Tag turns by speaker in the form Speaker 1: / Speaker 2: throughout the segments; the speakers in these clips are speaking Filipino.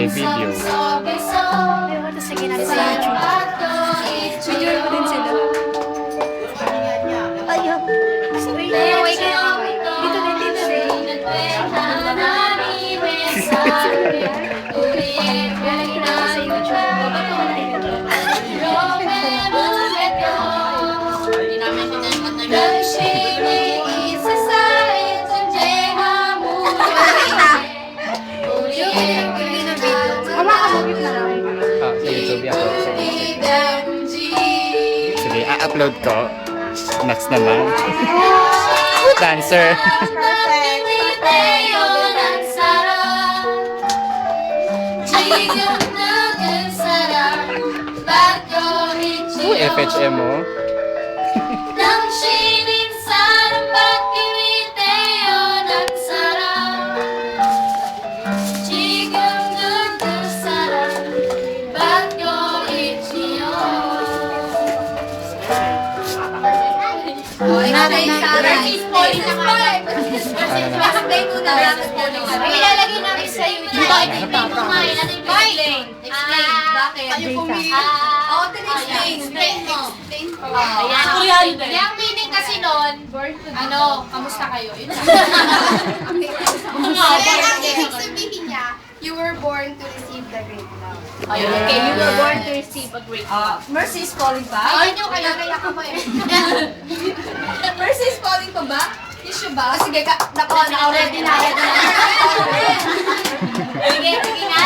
Speaker 1: birthday video.
Speaker 2: Tapos sige natin sa YouTube. Video ko din sila. Ayun. Away ka na. Dito din, dito din. Lalagyan natin sa YouTube.
Speaker 1: Sa YouTube i-upload ko. Sige, i-upload ko. Next naman. Dancer. Uy, FHM mo.
Speaker 3: Ilalagay namin sa YouTube. Explain mo nga. Explain. Bakit? Oo, explain mo. Ayan. Yung meaning kasi nun, kamusta kayo? Yun lang.
Speaker 4: Ang ibig sabihin niya, you were born to receive the great love.
Speaker 3: Okay, you were born to receive a great love.
Speaker 5: Mercy is calling ba?
Speaker 4: Ayun yung kaya ko mo eh.
Speaker 5: Mercy is calling ko ba? Issue ba? Sige,
Speaker 3: Already na. Sige na.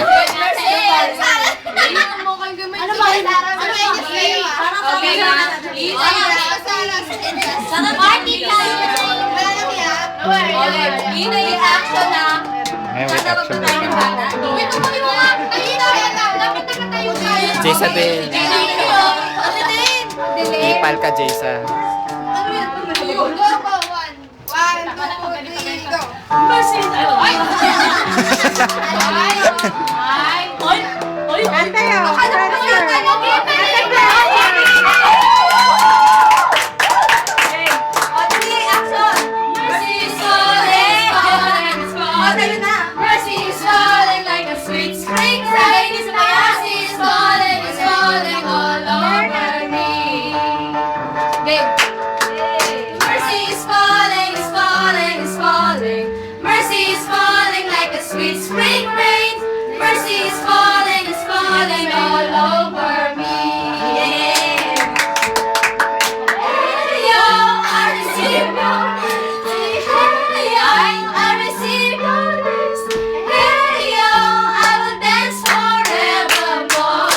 Speaker 4: Ano ba? Ano ba yung explain mo?
Speaker 3: Okay na. Party time.
Speaker 5: Ina yung action na.
Speaker 1: Ngayon, wait, action na.
Speaker 4: Wait, tuloy mo nga. Kanina yan lang. Dapat nakatayo tayo.
Speaker 1: Jaysa din. Ipal ka, Jaysa.
Speaker 4: Go, go. One, two, three, go.
Speaker 5: Mercy is
Speaker 3: Ay!
Speaker 4: Mercy is falling like a sweet spring rain. Mercy is falling all over me. Mercy is falling, Mercy is falling like a sweet spring rain. Mercy is falling all over me. Hey yo, I receive your hey yo, I receive your grace. Hey yo, I will dance forevermore.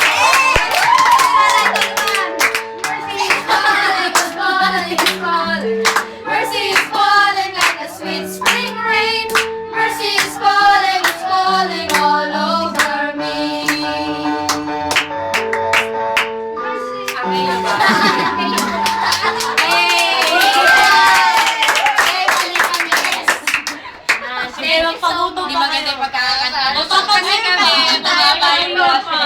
Speaker 4: Mercy is falling like a sweet spring rain. Mercy is falling all over me.